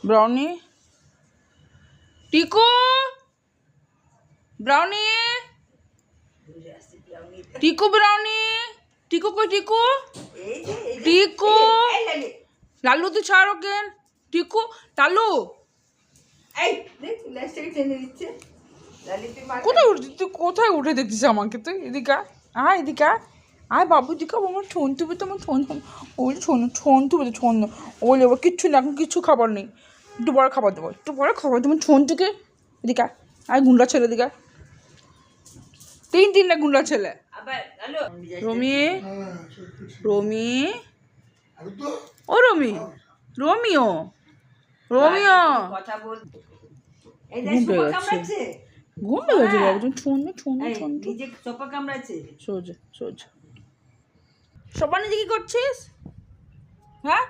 brownie Tiku brownie Tiku brownie Tiku কই টিকু টিকু লালু তুই ছাড় ওকে টিকু লালু কোথায় উঠে তুই কোথায় উঠে দেখছিস আমাকে তুই এদিকে আয় এদিকে আয় বাবু দিকে আমার ছোন তুবে তো আমার ছোন ওই ছোন তুবে তো ছোন ওই এবার কিচ্ছু না এখন কিচ্ছু খাবার নেই একটু পরে খাবার দেবো একটু পরে খাবার দেবো ছোন থেকে এদিকে আয় গুন্ডা ছেলে দিকে তিনটা গুন্ডা ছেলে রমি রমি ও রমি রোমিও রোমিও ঘুম পেয়ে গেছে বাবু ছোন ছোন ছোন সোজা সোজা সবার নিজে কি করছিস হ্যাঁ